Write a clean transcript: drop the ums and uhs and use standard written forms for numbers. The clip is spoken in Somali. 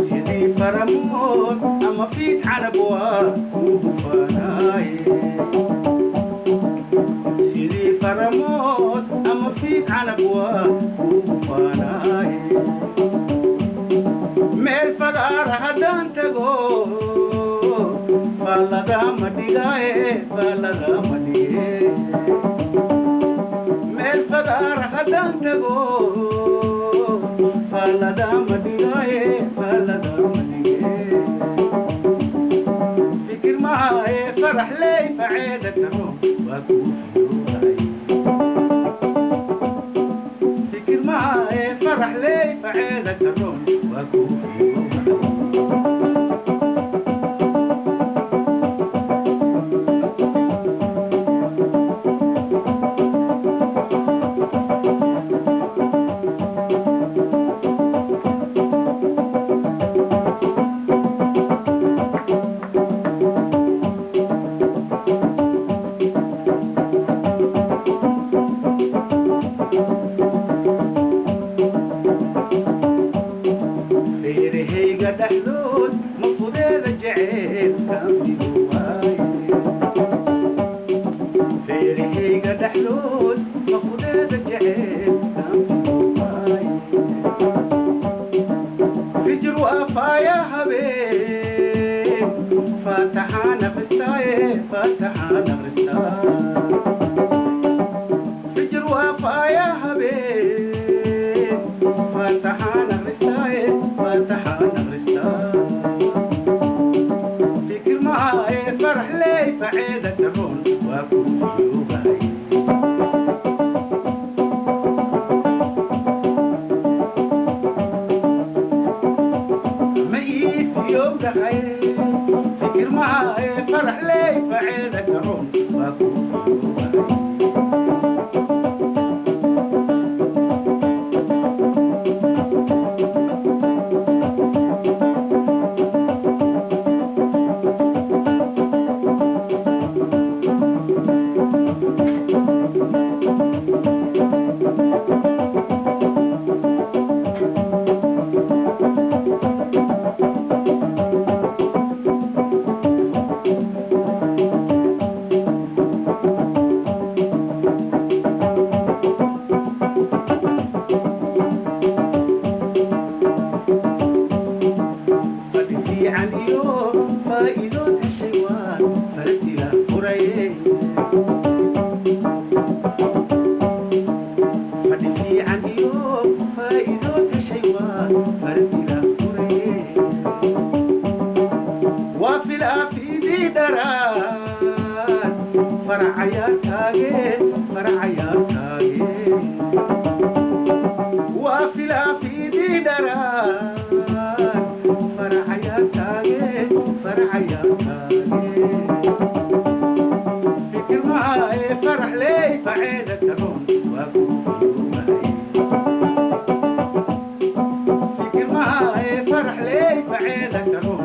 sidii faramood ama fiid canab waa kugu faanaaye sidii faramood ama fiid canab waa kugu faanaaye meel fagaara haddaan tago faalladama dhigaaye faalladama dhige meel fagaara haddaan tago faalladama dhigaaye faalladama dhige fikir mahaaye farax ley faceeda karo waa kuu fiyooday fikir mahaaye farax ley faceeda karoon waa kuu fiyooday feerahayga dhexdood ma fudeeda jecel kaamigu waaye feerahayga dhexdood ma fudeeda jecel kaamigu waaye fijir waafaaya habeen faataxaan akristaaye faataxaan akhristaa fijir waafaaya habeen faataxaan akristaaye faataxaan akhristaa fikir mahaaye farax ley faceeda karoon waa kuu fiyooday ma ii fiyowdahay fikir mahaaye farax ley faceeda karoon waa kuu fiyooday fadhi fiican iyo faa'iidood heshay waan farasiga furaye fadhi fiican iyo faa'iidood heshay waan farasiga furaye waa filaafiidii dharaan faracayaarkaage faracayaarkaage waa filaafiidii dharaan faracayaarkaage faracayaarkaage fikir mahaaye farax ley faceeda karoon waa kuu fiyooday fikir mahaaye farax ley faceeda karoon